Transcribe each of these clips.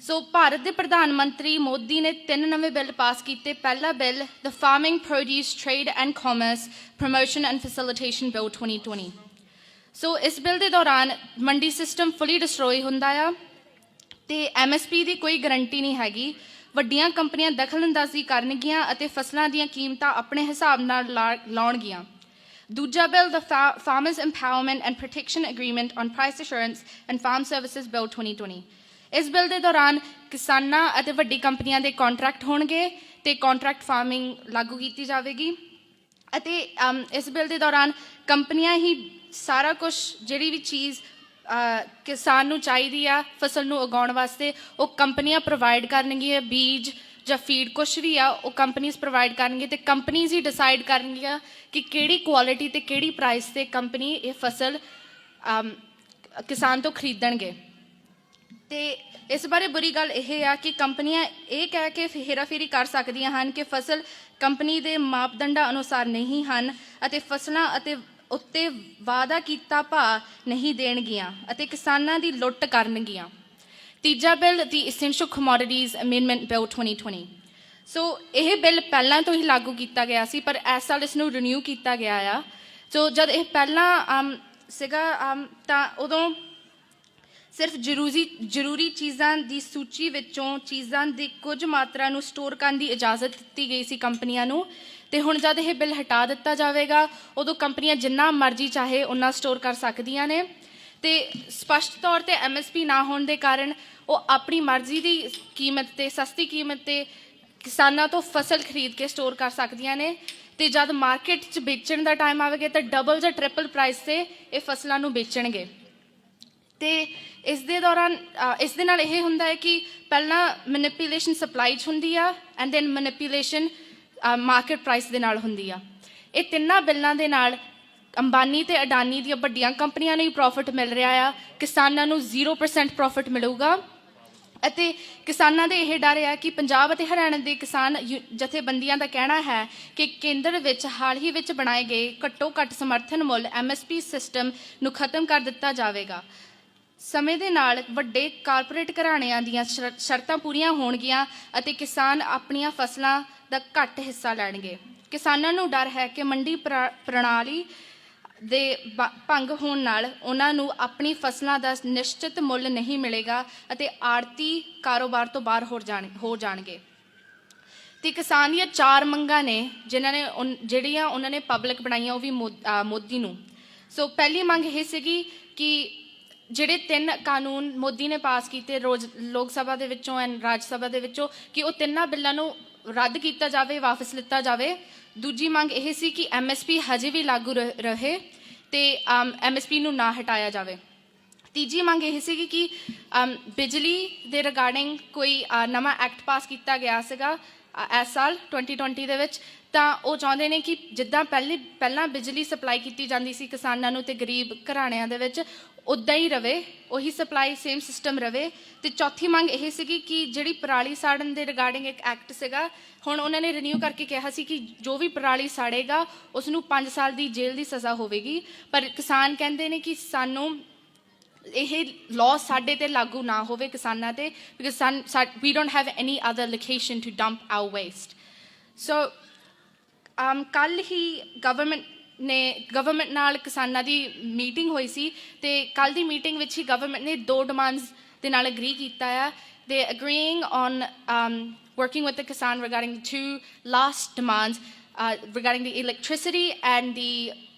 ਸੋ ਭਾਰਤ ਦੇ ਪ੍ਰਧਾਨ ਮੰਤਰੀ ਮੋਦੀ ਨੇ 3 ਨਵੇਂ ਬਿੱਲ ਪਾਸ ਕੀਤੇ। ਪਹਿਲਾ bill the farming produce trade and commerce promotion and facilitation bill 2020। ਸੋ ਇਸ ਬਿੱਲ ਦੇ ਦੌਰਾਨ ਮੰਡੀ ਸਿਸਟਮ ਫੁੱਲੀ ਡਿਸਟਰੋਏ ਹੁੰਦਾ ਆ ਤੇ MSP ਦੀ ਕੋਈ ਗਰੰਟੀ ਨਹੀਂ ਹੈਗੀ। ਵੱਡੀਆਂ ਕੰਪਨੀਆਂ ਦਖਲਅੰਦਾਜ਼ੀ ਕਰਨਗੀਆਂ ਅਤੇ ਫਸਲਾਂ ਦੀਆਂ ਕੀਮਤਾਂ ਆਪਣੇ ਹਿਸਾਬ ਨਾਲ ਲਾਉਣਗੀਆਂ। ਦੂਜਾ bill the farmers empowerment and protection agreement on price assurance and farm services bill 2020। ਇਸ ਬਿੱਲ ਦੇ ਦੌਰਾਨ ਕਿਸਾਨਾਂ ਅਤੇ ਵੱਡੀ ਕੰਪਨੀਆਂ ਦੇ ਕੰਟਰੈਕਟ ਹੋਣਗੇ ਤੇ ਕੰਟਰੈਕਟ ਫਾਰਮਿੰਗ ਲਾਗੂ ਕੀਤੀ ਜਾਵੇਗੀ ਅਤੇ ਇਸ ਬਿੱਲ ਦੇ ਦੌਰਾਨ ਕੰਪਨੀਆਂ ਹੀ ਸਾਰਾ ਕੁਝ ਜਿਹੜੀ ਵੀ ਚੀਜ਼ ਕਿਸਾਨ ਨੂੰ ਚਾਹੀਦੀ ਆ ਫਸਲ ਨੂੰ ਉਗਾਉਣ ਵਾਸਤੇ ਉਹ ਕੰਪਨੀਆਂ ਪ੍ਰੋਵਾਈਡ ਕਰਨਗੀਆਂ। ਬੀਜ ਜਾਂ ਫੀਡ ਕੁਛ ਵੀ ਆ ਉਹ ਕੰਪਨੀਜ਼ ਪ੍ਰੋਵਾਈਡ ਕਰਨਗੇ ਤੇ ਕੰਪਨੀਜ਼ ਹੀ ਡਿਸਾਈਡ ਕਰਨਗੀਆਂ ਕਿ ਕਿਹੜੀ ਕੁਆਲਿਟੀ ਤੇ ਕਿਹੜੀ ਪ੍ਰਾਈਸ ਤੇ ਕੰਪਨੀ ਇਹ ਫਸਲ ਕਿਸਾਨ ਤੋਂ ਖਰੀਦਣਗੇ। ਤੇ ਇਸ ਬਾਰੇ ਬੁਰੀ ਗੱਲ ਇਹ ਆ ਕਿ ਕੰਪਨੀਆਂ ਇਹ ਕਹਿ ਕੇ ਹੇਰਾਫੇਰੀ ਕਰ ਸਕਦੀਆਂ ਹਨ ਕਿ ਫਸਲ ਕੰਪਨੀ ਦੇ ਮਾਪਦੰਡਾਂ ਅਨੁਸਾਰ ਨਹੀਂ ਹਨ ਅਤੇ ਫਸਲਾਂ ਅਤੇ ਉੱਤੇ ਵਾਅਦਾ ਕੀਤਾ ਭਾਅ ਨਹੀਂ ਦੇਣਗੀਆਂ ਅਤੇ ਕਿਸਾਨਾਂ ਦੀ ਲੁੱਟ ਕਰਨਗੀਆਂ। ਤੀਜਾ ਬਿੱਲ ਦੀ ਐਸੈਂਸ਼ੀਅਲ ਕਮੋਡਿਟੀਜ਼ ਅਮੈਂਡਮੈਂਟ ਬਿੱਲ 2020। ਸੋ ਇਹ ਬਿੱਲ ਪਹਿਲਾਂ ਤੋਂ ਹੀ ਲਾਗੂ ਕੀਤਾ ਗਿਆ ਸੀ ਪਰ ਇਸ ਸਾਲ ਇਸ ਨੂੰ ਰੀਨਿਊ ਕੀਤਾ ਗਿਆ ਆ। ਸੋ ਜਦ ਇਹ ਪਹਿਲਾਂ ਸੀਗਾ ਤਾਂ ਉਦੋਂ ਸਿਰਫ ਜ਼ਰੂਰੀ ਚੀਜ਼ਾਂ ਦੀ ਸੂਚੀ ਵਿੱਚੋਂ ਚੀਜ਼ਾਂ ਦੀ ਕੁਝ ਮਾਤਰਾ ਨੂੰ ਸਟੋਰ ਕਰਨ ਦੀ ਇਜਾਜ਼ਤ ਦਿੱਤੀ ਗਈ ਸੀ ਕੰਪਨੀਆਂ ਨੂੰ ਤੇ ਹੁਣ ਜਦ ਇਹ ਬਿੱਲ ਹਟਾ ਦਿੱਤਾ ਜਾਵੇਗਾ ਉਦੋਂ ਕੰਪਨੀਆਂ ਜਿੰਨਾ ਮਰਜ਼ੀ ਚਾਹੇ ਉਨਾ ਸਟੋਰ ਕਰ ਸਕਦੀਆਂ ਨੇ ਤੇ ਸਪਸ਼ਟ ਤੌਰ ਤੇ MSP ਨਾ ਹੋਣ ਦੇ ਕਾਰਨ ਉਹ ਆਪਣੀ ਮਰਜ਼ੀ ਦੀ ਕੀਮਤ ਤੇ ਸਸਤੀ ਕੀਮਤ ਤੇ ਕਿਸਾਨਾਂ ਤੋਂ ਫਸਲ ਖਰੀਦ ਕੇ ਸਟੋਰ ਕਰ ਸਕਦੀਆਂ ਨੇ ਤੇ ਜਦ ਮਾਰਕੀਟ 'ਚ ਵੇਚਣ ਦਾ ਟਾਈਮ ਆਵੇਗਾ ਤਾਂ ਡਬਲ ਜਾਂ ਟ੍ਰਿਪਲ ਪ੍ਰਾਈਸ ਤੇ ਇਹ ਫਸਲਾਂ ਨੂੰ ਵੇਚਣਗੇ। ਤੇ ਇਸ ਦੇ ਦੌਰਾਨ ਇਸ ਦੇ ਨਾਲ ਇਹ ਹੁੰਦਾ ਹੈ ਕਿ ਪਹਿਲਾਂ ਮੈਨੀਪੂਲੇਸ਼ਨ ਸਪਲਾਈ 'ਚ ਹੁੰਦੀ ਆ and then manipulation market price ਦੇ ਨਾਲ ਹੁੰਦੀ ਆ। ਇਹ ਤਿੰਨਾਂ ਬਿੱਲਾਂ ਦੇ ਨਾਲ ਅੰਬਾਨੀ ਤੇ ਅਡਾਨੀ ਦੀਆਂ ਵੱਡੀਆਂ ਕੰਪਨੀਆਂ ਨੂੰ ਹੀ ਪ੍ਰੋਫਿਟ ਮਿਲ ਰਿਹਾ ਆ, ਕਿਸਾਨਾਂ ਨੂੰ 0% ਪ੍ਰੋਫਿਟ ਮਿਲੂਗਾ ਅਤੇ ਕਿਸਾਨਾਂ ਦੇ ਇਹ ਡਰ ਆ ਕਿ ਪੰਜਾਬ ਅਤੇ ਹਰਿਆਣਾ ਦੇ ਕਿਸਾਨ ਜਥੇਬੰਦੀਆਂ ਦਾ ਕਹਿਣਾ ਹੈ ਕਿ ਕੇਂਦਰ ਵਿੱਚ ਹਾਲ ਹੀ ਵਿੱਚ ਬਣਾਏ ਗਏ ਘੱਟੋ ਘੱਟ ਸਮਰਥਨ ਮੁੱਲ MSP ਸਿਸਟਮ ਨੂੰ ਖਤਮ ਕਰ ਦਿੱਤਾ ਜਾਵੇਗਾ। ਸਮੇਂ ਦੇ ਨਾਲ ਵੱਡੇ ਕਾਰਪੋਰੇਟ ਘਰਾਣਿਆਂ ਦੀਆਂ ਸ਼ਰਤਾਂ ਪੂਰੀਆਂ ਹੋਣਗੀਆਂ ਅਤੇ ਕਿਸਾਨ ਆਪਣੀਆਂ ਫਸਲਾਂ ਦਾ ਘੱਟ ਹਿੱਸਾ ਲੈਣਗੇ। ਕਿਸਾਨਾਂ ਨੂੰ ਡਰ ਹੈ ਕਿ ਮੰਡੀ ਪ੍ਰਣਾਲੀ ਦੇ ਭੰਗ ਹੋਣ ਨਾਲ ਉਹਨਾਂ ਨੂੰ ਆਪਣੀ ਫਸਲਾਂ ਦਾ ਨਿਸ਼ਚਿਤ ਮੁੱਲ ਨਹੀਂ ਮਿਲੇਗਾ ਅਤੇ ਆੜਤੀ ਕਾਰੋਬਾਰ ਤੋਂ ਬਾਹਰ ਹੋ ਜਾਣਗੇ। ਤੇ ਕਿਸਾਨ ਦੀਆਂ 4 ਮੰਗਾਂ ਨੇ ਜਿਹੜੀਆਂ ਉਹਨਾਂ ਨੇ ਪਬਲਿਕ ਬਣਾਈਆਂ ਉਹ ਵੀ ਮੋਦੀ ਨੂੰ। ਸੋ ਪਹਿਲੀ ਮੰਗ ਇਹ ਸੀਗੀ ਕਿ ਜਿਹੜੇ 3 ਕਾਨੂੰਨ ਮੋਦੀ ਨੇ ਪਾਸ ਕੀਤੇ ਲੋਕ ਸਭਾ ਦੇ ਵਿੱਚੋਂ ਐਂਡ ਰਾਜ ਸਭਾ ਦੇ ਵਿੱਚੋਂ ਕਿ ਉਹ ਤਿੰਨਾਂ ਬਿੱਲਾਂ ਨੂੰ ਰੱਦ ਕੀਤਾ ਜਾਵੇ, ਵਾਪਸ ਲਿੱਤਾ ਜਾਵੇ। ਦੂਜੀ ਮੰਗ ਇਹ ਸੀ ਕਿ MSP ਹਜੇ ਵੀ ਲਾਗੂ ਰਹੇ ਤੇ MSP ਨੂੰ ਨਾ ਹਟਾਇਆ ਜਾਵੇ। ਤੀਜੀ ਮੰਗ ਇਹ ਸੀਗੀ ਕਿ ਬਿਜਲੀ ਦੇ ਰਿਗਾਰਡਿੰਗ ਕੋਈ ਨਵਾਂ ਐਕਟ ਪਾਸ ਕੀਤਾ ਗਿਆ ਸੀਗਾ ਇਸ ਸਾਲ 2020 ਦੇ ਵਿੱਚ ਤਾਂ ਉਹ ਚਾਹੁੰਦੇ ਨੇ ਕਿ ਜਿੱਦਾਂ ਪਹਿਲਾਂ ਬਿਜਲੀ ਸਪਲਾਈ ਕੀਤੀ ਜਾਂਦੀ ਸੀ ਕਿਸਾਨਾਂ ਨੂੰ ਤੇ ਗਰੀਬ ਘਰਾਣਿਆਂ ਦੇ ਵਿੱਚ ਉੱਦਾਂ ਹੀ ਰਵੇ, ਉਹੀ ਸਪਲਾਈ ਸੇਮ ਸਿਸਟਮ ਰਵੇ। ਤੇ ਚੌਥੀ ਮੰਗ ਇਹ ਸੀਗੀ ਕਿ ਜਿਹੜੀ ਪਰਾਲੀ ਸਾੜਨ ਦੇ ਰਿਗਾਰਡਿੰਗ ਇੱਕ ਐਕਟ ਸੀਗਾ ਹੁਣ ਉਹਨਾਂ ਨੇ ਰੀਨਿਊ ਕਰਕੇ ਕਿਹਾ ਸੀ ਕਿ ਜੋ ਵੀ ਪਰਾਲੀ ਸਾੜੇਗਾ ਉਸ ਨੂੰ 5 ਸਾਲ ਦੀ ਜੇਲ੍ਹ ਦੀ ਸਜ਼ਾ ਹੋਵੇਗੀ। ਪਰ ਕਿਸਾਨ ਕਹਿੰਦੇ ਨੇ ਕਿ ਸਾਨੂੰ ਇਹ ਲਾਅ ਸਾਡੇ ਤੇ ਲਾਗੂ ਨਾ ਹੋਵੇ ਕਿਸਾਨਾਂ ਤੇ because we don't have any other location to dump our waste. So ਕੱਲ੍ਹ ਹੀ ਗਵਰਨਮੈਂਟ ਨਾਲ ਕਿਸਾਨਾਂ ਦੀ ਮੀਟਿੰਗ ਹੋਈ ਸੀ ਤੇ ਕੱਲ੍ਹ ਦੀ ਮੀਟਿੰਗ ਵਿੱਚ ਹੀ ਗਵਰਨਮੈਂਟ ਨੇ 2 ਡਿਮਾਂਡਸ ਦੇ ਨਾਲ ਅਗਰੀ ਕੀਤਾ ਆ। ਦੇ ਅਗਰੀਇੰਗ on working with the Kisan regarding the 2 last demands regarding the electricity and the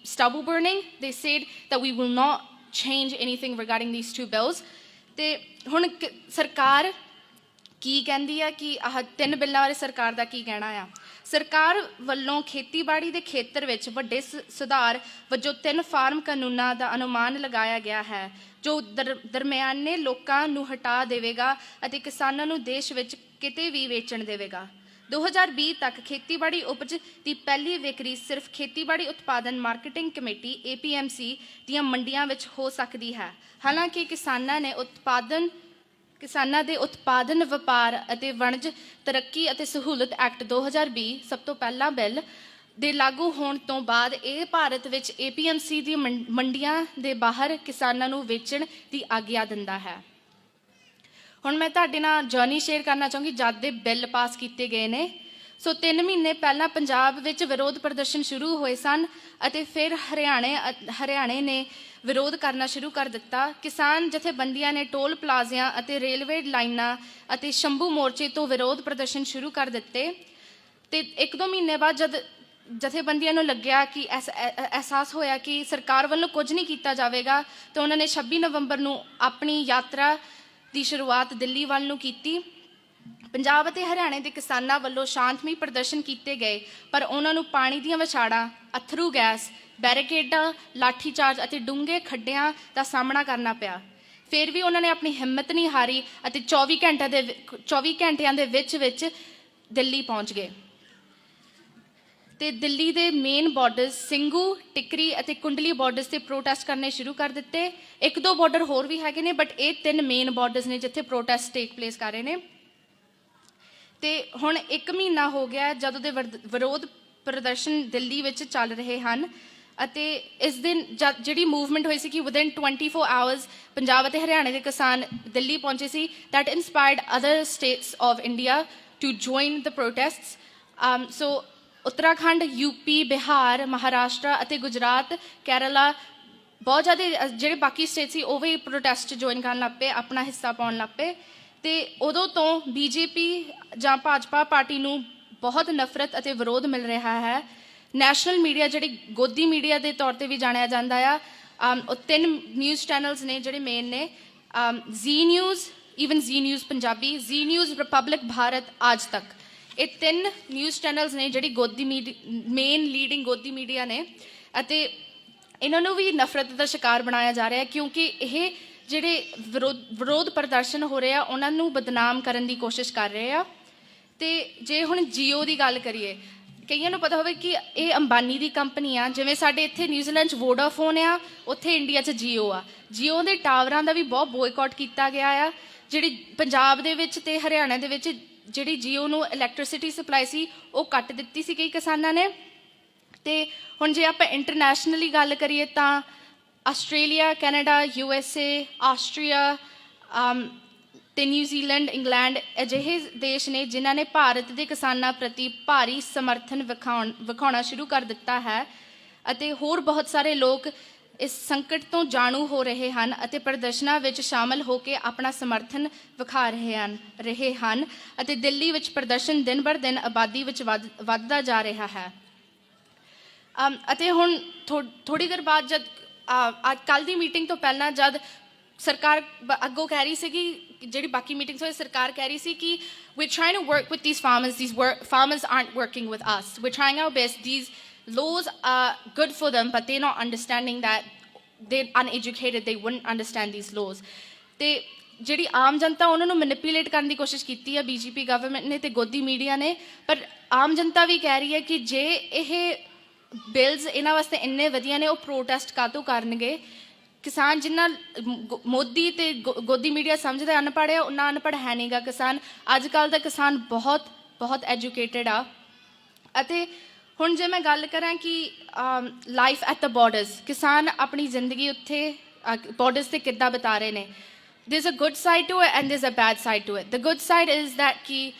stubble burning. They said that we will not change anything regarding these 2 bills. ਤੇ ਹੁਣ ਸਰਕਾਰ ਕੀ ਕਹਿੰਦੀ ਆ ਕਿ ਆਹ 3 ਬਿੱਲਾਂ ਬਾਰੇ ਸਰਕਾਰ ਦਾ ਕੀ ਕਹਿਣਾ ਆ। ਸਰਕਾਰ ਵੱਲੋਂ ਖੇਤੀਬਾੜੀ ਦੇ ਖੇਤਰ ਵਿੱਚ ਵੱਡੇ ਸੁਧਾਰ ਵਜੋਂ 3 ਫਾਰਮ ਕਾਨੂੰਨਾਂ ਦਾ ਅਨੁਮਾਨ ਲਗਾਇਆ ਗਿਆ ਹੈ ਜੋ ਦਰਮਿਆਨੇ ਲੋਕਾਂ ਨੂੰ ਹਟਾ ਦੇਵੇਗਾ ਅਤੇ ਕਿਸਾਨਾਂ ਨੂੰ ਦੇਸ਼ ਵਿੱਚ ਕਿਤੇ ਵੀ ਵੇਚਣ ਦੇਵੇਗਾ। 2020 ਤੱਕ ਖੇਤੀਬਾੜੀ ਉਪਜ ਦੀ ਪਹਿਲੀ ਵਿਕਰੀ ਸਿਰਫ ਖੇਤੀਬਾੜੀ ਉਤਪਾਦਨ ਮਾਰਕੀਟਿੰਗ ਕਮੇਟੀ APMC ਦੀਆਂ ਮੰਡੀਆਂ ਵਿੱਚ ਹੋ ਸਕਦੀ ਹੈ। ਹਾਲਾਂਕਿ ਕਿਸਾਨਾਂ ਦੇ ਉਤਪਾਦਨ ਵਪਾਰ ਅਤੇ ਵਣਜ ਤਰੱਕੀ ਅਤੇ ਸਹੂਲਤ ਐਕਟ 2020 ਸਭ ਤੋਂ ਪਹਿਲਾ ਬਿੱਲ ਦੇ ਲਾਗੂ ਹੋਣ ਤੋਂ ਬਾਅਦ ਇਹ ਭਾਰਤ ਵਿੱਚ APMC ਦੀ ਮੰਡੀਆਂ ਦੇ ਬਾਹਰ ਕਿਸਾਨਾਂ ਨੂੰ ਵੇਚਣ ਦੀ ਆਗਿਆ ਦਿੰਦਾ ਹੈ। ਹੁਣ ਮੈਂ ਤੁਹਾਡੇ ਨਾਲ ਜਰਨੀ ਸ਼ੇਅਰ ਕਰਨਾ ਚਾਹੂੰਗੀ ਜਦ ਦੇ ਬਿੱਲ ਪਾਸ ਕੀਤੇ ਗਏ ਨੇ। ਸੋ 3 ਮਹੀਨੇ ਪਹਿਲਾਂ ਪੰਜਾਬ ਵਿੱਚ ਵਿਰੋਧ ਪ੍ਰਦਰਸ਼ਨ ਸ਼ੁਰੂ ਹੋਏ ਸਨ ਅਤੇ ਫਿਰ ਹਰਿਆਣੇ ਨੇ ਵਿਰੋਧ ਕਰਨਾ ਸ਼ੁਰੂ ਕਰ ਦਿੱਤਾ। ਕਿਸਾਨ ਜਥੇਬੰਦੀਆਂ ਨੇ ਟੋਲ ਪਲਾਜ਼ਿਆਂ ਅਤੇ ਰੇਲਵੇ ਲਾਈਨਾਂ ਅਤੇ ਸ਼ੰਭੂ ਮੋਰਚੇ ਤੋਂ ਵਿਰੋਧ ਪ੍ਰਦਰਸ਼ਨ ਸ਼ੁਰੂ ਕਰ ਦਿੱਤੇ। ਤੇ 1-2 ਮਹੀਨੇ ਬਾਅਦ ਜਦ ਜਥੇਬੰਦੀਆਂ ਨੂੰ ਲੱਗਿਆ ਕਿ ਅਹਿਸਾਸ ਹੋਇਆ ਕਿ ਸਰਕਾਰ ਵੱਲੋਂ ਕੁਝ ਨਹੀਂ ਕੀਤਾ ਜਾਵੇਗਾ, ਤਾਂ ਉਹਨਾਂ ਨੇ 26 ਨਵੰਬਰ ਨੂੰ ਆਪਣੀ ਯਾਤਰਾ ਦੀ ਸ਼ੁਰੂਆਤ ਦਿੱਲੀ ਵੱਲ ਨੂੰ ਕੀਤੀ। ਪੰਜਾਬ ਅਤੇ ਹਰਿਆਣੇ ਦੇ ਕਿਸਾਨਾਂ ਵੱਲੋਂ ਸ਼ਾਂਤਮਈ ਪ੍ਰਦਰਸ਼ਨ ਕੀਤੇ ਗਏ, ਪਰ ਉਹਨਾਂ ਨੂੰ ਪਾਣੀ ਦੀਆਂ ਵਿਛਾੜਾਂ, ਅੱਥਰੂ ਗੈਸ, ਬੈਰੀਕੇਡਾਂ, ਲਾਠੀਚਾਰਜ ਅਤੇ ਡੂੰਘੇ ਖੱਡਿਆਂ ਦਾ ਸਾਹਮਣਾ ਕਰਨਾ ਪਿਆ। ਫਿਰ ਵੀ ਉਹਨਾਂ ਨੇ ਆਪਣੀ ਹਿੰਮਤ ਨਹੀਂ ਹਾਰੀ ਅਤੇ 24 ਘੰਟਿਆਂ ਦੇ ਵਿੱਚ ਦਿੱਲੀ ਪਹੁੰਚ ਗਏ। ਤੇ ਦਿੱਲੀ ਦੇ ਮੇਨ ਬਾਰਡਰਸ ਸਿੰਘੂ, ਟਿਕਰੀ ਅਤੇ ਕੁੰਡਲੀ ਬਾਰਡਰਸ ਤੇ ਪ੍ਰੋਟੈਸਟ ਕਰਨੇ ਸ਼ੁਰੂ ਕਰ ਦਿੱਤੇ। 1-2 ਬਾਰਡਰ ਹੋਰ ਵੀ ਹੈਗੇ ਨੇ, ਬਟ ਇਹ 3 ਮੇਨ ਬਾਰਡਰਸ ਨੇ ਜਿੱਥੇ ਪ੍ਰੋਟੈਸਟ ਟੇਕ ਪਲੇਸ ਕਰ ਰਹੇ ਨੇ। ਤੇ ਹੁਣ 1 ਮਹੀਨਾ ਹੋ ਗਿਆ ਜਦੋਂ ਦੇ ਵਿਰੋਧ ਪ੍ਰਦਰਸ਼ਨ ਦਿੱਲੀ ਵਿੱਚ ਚੱਲ ਰਹੇ ਹਨ ਅਤੇ ਇਸ ਦਿਨ ਜਿਹੜੀ ਮੂਵਮੈਂਟ ਹੋਈ ਸੀ ਕਿ ਵਿਦਿਨ 24 ਆਵਰਸ ਪੰਜਾਬ ਅਤੇ ਹਰਿਆਣੇ ਦੇ ਕਿਸਾਨ ਦਿੱਲੀ ਪਹੁੰਚੇ ਸੀ, that inspired other states of India to join the protests. So Uttarakhand, UP, Bihar, Maharashtra ਅਤੇ ਗੁਜਰਾਤ, ਕੇਰਲਾ, ਬਹੁਤ ਜ਼ਿਆਦਾ ਜਿਹੜੇ ਬਾਕੀ ਸਟੇਟ ਸੀ ਉਹ ਵੀ ਪ੍ਰੋਟੈਸਟ 'ਚ ਜੁਆਇਨ ਕਰਨ ਲੱਗ ਪਏ, ਆਪਣਾ ਹਿੱਸਾ ਪਾਉਣ ਲੱਗ ਪਏ। ਤੇ ਉਦੋਂ ਤੋਂ BJP ਜਾਂ ਭਾਜਪਾ ਪਾਰਟੀ ਨੂੰ ਬਹੁਤ ਨਫ਼ਰਤ ਅਤੇ ਵਿਰੋਧ ਮਿਲ ਰਿਹਾ ਹੈ। ਨੈਸ਼ਨਲ ਮੀਡੀਆ, ਜਿਹੜੀ ਗੋਦੀ ਮੀਡੀਆ ਦੇ ਤੌਰ 'ਤੇ ਵੀ ਜਾਣਿਆ ਜਾਂਦਾ ਆ, ਉਹ 3 ਨਿਊਜ਼ ਚੈਨਲਸ ਨੇ ਜਿਹੜੇ ਮੇਨ ਨੇ, ਜ਼ੀ ਨਿਊਜ਼, ਈਵਨ ਜ਼ੀ ਨਿਊਜ਼ ਪੰਜਾਬੀ, ਜ਼ੀ ਨਿਊਜ਼, ਰਿਪਬਲਿਕ ਭਾਰਤ, ਆਜ ਤੱਕ। ਇਹ 3 ਨਿਊਜ਼ ਚੈਨਲਸ ਨੇ ਜਿਹੜੀ ਮੇਨ ਲੀਡਿੰਗ ਗੋਦੀ ਮੀਡੀਆ ਨੇ ਅਤੇ ਇਹਨਾਂ ਨੂੰ ਵੀ ਨਫ਼ਰਤ ਦਾ ਸ਼ਿਕਾਰ ਬਣਾਇਆ ਜਾ ਰਿਹਾ ਕਿਉਂਕਿ ਇਹ ਜਿਹੜੇ ਵਿਰੋਧ ਪ੍ਰਦਰਸ਼ਨ ਹੋ ਰਹੇ ਆ ਉਹਨਾਂ ਨੂੰ ਬਦਨਾਮ ਕਰਨ ਦੀ ਕੋਸ਼ਿਸ਼ ਕਰ ਰਹੇ ਆ। ਤੇ ਜੇ ਹੁਣ ਜੀਓ ਦੀ ਗੱਲ ਕਰੀਏ, ਕਈਆਂ ਨੂੰ ਪਤਾ ਹੋਵੇ ਕਿ ਇਹ ਅੰਬਾਨੀ ਦੀ ਕੰਪਨੀ ਆ। ਜਿਵੇਂ ਸਾਡੇ ਇੱਥੇ ਨਿਊਜ਼ੀਲੈਂਡ 'ਚ ਵੋਡਾਫੋਨ ਆ, ਉੱਥੇ ਇੰਡੀਆ 'ਚ ਜੀਓ ਆ। ਜੀਓ ਦੇ ਟਾਵਰਾਂ ਦਾ ਵੀ ਬਹੁਤ ਬੋਇਕਾਟ ਕੀਤਾ ਗਿਆ ਆ। ਜਿਹੜੀ ਪੰਜਾਬ ਦੇ ਵਿੱਚ ਤੇ ਹਰਿਆਣਾ ਦੇ ਵਿੱਚ ਜਿਹੜੀ ਜੀਓ ਨੂੰ ਇਲੈਕਟ੍ਰਿਸਿਟੀ ਸਪਲਾਈ ਸੀ ਉਹ ਕੱਟ ਦਿੱਤੀ ਸੀ ਕਈ ਕਿਸਾਨਾਂ ਨੇ। ਤੇ ਹੁਣ ਜੇ ਆਪਾਂ ਇੰਟਰਨੈਸ਼ਨਲੀ ਗੱਲ ਕਰੀਏ ਤਾਂ ਆਸਟ੍ਰੇਲੀਆ, ਕੈਨੇਡਾ, USA, ਆਸਟਰੀਆ ਤੇ ਨਿਊਜ਼ੀਲੈਂਡ, ਇੰਗਲੈਂਡ ਅਜਿਹੇ ਦੇਸ਼ ਨੇ ਜਿਨ੍ਹਾਂ ਨੇ ਭਾਰਤ ਦੇ ਕਿਸਾਨਾਂ ਪ੍ਰਤੀ ਭਾਰੀ ਸਮਰਥਨ ਵਿਖਾਉਣਾ ਸ਼ੁਰੂ ਕਰ ਦਿੱਤਾ ਹੈ ਅਤੇ ਹੋਰ ਬਹੁਤ ਸਾਰੇ ਲੋਕ ਇਸ ਸੰਕਟ ਤੋਂ ਜਾਣੂ ਹੋ ਰਹੇ ਹਨ ਅਤੇ ਪ੍ਰਦਰਸ਼ਨਾਂ ਵਿੱਚ ਸ਼ਾਮਲ ਹੋ ਕੇ ਆਪਣਾ ਸਮਰਥਨ ਵਿਖਾ ਰਹੇ ਹਨ ਅਤੇ ਦਿੱਲੀ ਵਿੱਚ ਪ੍ਰਦਰਸ਼ਨ ਦਿਨ ਬਰ ਦਿਨ ਆਬਾਦੀ ਵਿੱਚ ਵੱਧਦਾ ਜਾ ਰਿਹਾ ਹੈ। ਅਤੇ ਹੁਣ ਥੋੜ੍ਹੀ ਦੇਰ ਬਾਅਦ ਜਦ ਕੱਲ੍ਹ ਦੀ ਮੀਟਿੰਗ ਤੋਂ ਪਹਿਲਾਂ ਜਦ ਸਰਕਾਰ ਅੱਗੋਂ ਕਹਿ ਰਹੀ ਸੀਗੀ, ਜਿਹੜੀ ਬਾਕੀ ਮੀਟਿੰਗਸ ਹੋਈ, ਸਰਕਾਰ ਕਹਿ ਰਹੀ ਸੀ ਕਿ we're trying to work with these farmers aren't working with us, we're trying our best, these laws are good for them but they're not understanding that, they're uneducated, they wouldn't understand these laws। ਤੇ ਜਿਹੜੀ ਆਮ ਜਨਤਾ ਉਹਨਾਂ ਨੂੰ manipulate ਕਰਨ ਦੀ ਕੋਸ਼ਿਸ਼ ਕੀਤੀ ਹੈ BJP government ਨੇ ਤੇ ਗੋਦੀ ਮੀਡੀਆ ਨੇ, ਪਰ ਆਮ ਜਨਤਾ ਵੀ ਕਹਿ ਰਹੀ ਹੈ ਕਿ ਜੇ ਇਹ ਬਿਲਸ ਇਹਨਾਂ ਵਾਸਤੇ ਇੰਨੇ ਵਧੀਆ ਨੇ ਉਹ ਪ੍ਰੋਟੈਸਟ ਕਾਹਤੋਂ ਕਰਨਗੇ। ਕਿਸਾਨ ਜਿੰਨਾ ਮੋਦੀ ਤੇ ਗੋਦੀ ਮੀਡੀਆ ਸਮਝਦਾ ਅਨਪੜ੍ਹ ਹੈ, ਉਹਨਾਂ ਅਨਪੜ੍ਹ ਹੈ ਨਹੀਂ ਗਾ ਕਿਸਾਨ। ਅੱਜ ਕੱਲ੍ਹ ਦਾ ਕਿਸਾਨ ਬਹੁਤ ਐਜੂਕੇਟਡ ਆ। ਅਤੇ ਹੁਣ ਜੇ ਮੈਂ ਗੱਲ ਕਰਾਂ ਕਿ ਲਾਈਫ ਐਟ ਦ ਬਾਰਡਰਸ, ਕਿਸਾਨ ਆਪਣੀ ਜ਼ਿੰਦਗੀ ਉੱਥੇ ਬਾਰਡਰਸ 'ਤੇ ਕਿੱਦਾਂ ਬਿਤਾ ਰਹੇ ਨੇ, there's a good side to it and there's a bad side to it। the good side is that ਕਿ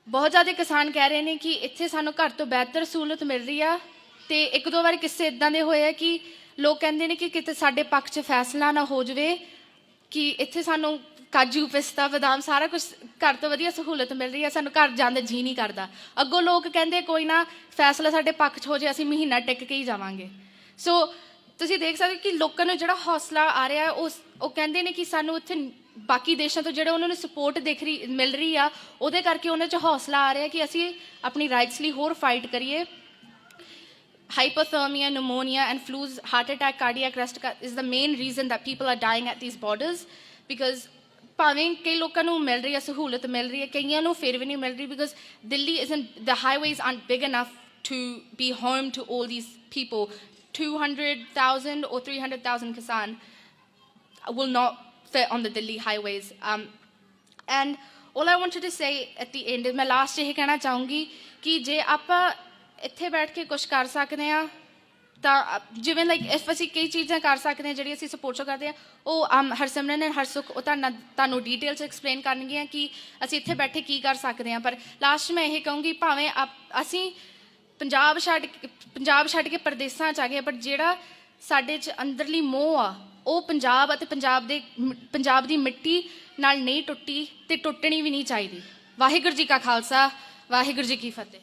ਬਹੁਤ ਜ਼ਿਆਦਾ ਕਿਸਾਨ ਕਹਿ ਰਹੇ ਨੇ ਕਿ ਇੱਥੇ ਸਾਨੂੰ ਘਰ ਤੋਂ ਬਿਹਤਰ ਸਹੂਲਤ ਮਿਲ ਰਹੀ ਆ। ਅਤੇ 1-2 ਵਾਰ ਕਿੱਸੇ ਇੱਦਾਂ ਦੇ ਹੋਏ ਆ ਕਿ ਲੋਕ ਕਹਿੰਦੇ ਨੇ ਕਿ ਕਿਤੇ ਸਾਡੇ ਪੱਖ 'ਚ ਫੈਸਲਾ ਨਾ ਹੋ ਜਾਵੇ, ਕਿ ਇੱਥੇ ਸਾਨੂੰ ਕਾਜੂ, ਪਿਸਤਾ, ਬਦਾਮ ਸਾਰਾ ਕੁਛ ਘਰ ਤੋਂ ਵਧੀਆ ਸਹੂਲਤ ਮਿਲ ਰਹੀ ਹੈ, ਸਾਨੂੰ ਘਰ ਜਾਣ ਦਾ ਜੀਅ ਨਹੀਂ ਕਰਦਾ। ਅੱਗੋਂ ਲੋਕ ਕਹਿੰਦੇ ਕੋਈ ਨਾ ਫੈਸਲਾ ਸਾਡੇ ਪੱਖ 'ਚ ਹੋ ਜਾਏ, ਅਸੀਂ ਮਹੀਨਾ ਟਿਕ ਕੇ ਹੀ ਜਾਵਾਂਗੇ। ਸੋ ਤੁਸੀਂ ਦੇਖ ਸਕਦੇ ਕਿ ਲੋਕਾਂ ਨੂੰ ਜਿਹੜਾ ਹੌਸਲਾ ਆ ਰਿਹਾ ਉਹ ਕਹਿੰਦੇ ਨੇ ਕਿ ਸਾਨੂੰ ਇੱਥੇ ਬਾਕੀ ਦੇਸ਼ਾਂ ਤੋਂ ਜਿਹੜਾ ਉਹਨਾਂ ਨੂੰ ਸਪੋਰਟ ਮਿਲ ਰਹੀ ਆ ਉਹਦੇ ਕਰਕੇ ਉਹਨਾਂ 'ਚ ਹੌਸਲਾ ਆ ਰਿਹਾ ਕਿ ਅਸੀਂ ਆਪਣੀ ਰਾਈਟਸ ਲਈ ਹੋਰ ਫਾਈਟ ਕਰੀਏ। Hypothermia, pneumonia and flus, heart attack, cardiac arrest is the main reason that people are dying at these borders, because ਭਾਵੇਂ ਕਈ ਲੋਕਾਂ ਨੂੰ ਮਿਲ ਰਹੀ ਹੈ ਸਹੂਲਤ ਮਿਲ ਰਹੀ ਹੈ, ਕਈਆਂ ਨੂੰ ਫਿਰ ਵੀ ਨਹੀਂ ਮਿਲ ਰਹੀ, because Delhi isn't, the highways aren't big enough to be home to all these people। 200,000 or 300,000 kisan will not fit on the Delhi highways। And all I wanted to say at the end, ਮੈਂ last ਇਹ ਕਹਿਣਾ ਚਾਹੂੰਗੀ ਕਿ ਜੇ ਆਪਾਂ ਇੱਥੇ ਬੈਠ ਕੇ ਕੁਛ ਕਰ ਸਕਦੇ ਹਾਂ ਤਾਂ ਜਿਵੇਂ ਲਾਈਕ ਇਫ ਅਸੀਂ ਕਈ ਚੀਜ਼ਾਂ ਕਰ ਸਕਦੇ ਹਾਂ ਜਿਹੜੀ ਅਸੀਂ ਸਪੋਰਟ ਸ਼ੋ ਕਰਦੇ ਹਾਂ ਉਹ ਹਰਸਿਮਰਨ ਐਂਡ ਹਰਸੁਖ ਉਹ ਤੁਹਾਨੂੰ ਡੀਟੇਲ 'ਚ ਐਕਸਪਲੇਨ ਕਰਨਗੀਆਂ ਕਿ ਅਸੀਂ ਇੱਥੇ ਬੈਠੇ ਕੀ ਕਰ ਸਕਦੇ ਹਾਂ। ਪਰ ਲਾਸਟ ਮੈਂ ਇਹ ਕਹੂੰਗੀ ਭਾਵੇਂ ਅਸੀਂ ਪੰਜਾਬ ਛੱਡ ਕੇ ਪ੍ਰਦੇਸਾਂ 'ਚ ਆ ਗਏ, ਬਟ ਜਿਹੜਾ ਸਾਡੇ 'ਚ ਅੰਦਰਲੀ ਮੋਹ ਆ ਉਹ ਪੰਜਾਬ ਅਤੇ ਪੰਜਾਬ ਦੀ ਮਿੱਟੀ ਨਾਲ ਨਹੀਂ ਟੁੱਟੀ ਅਤੇ ਟੁੱਟਣੀ ਵੀ ਨਹੀਂ ਚਾਹੀਦੀ। ਵਾਹਿਗੁਰੂ ਜੀ ਕਾ ਖਾਲਸਾ, ਵਾਹਿਗੁਰੂ ਜੀ ਕੀ ਫਤਿਹ।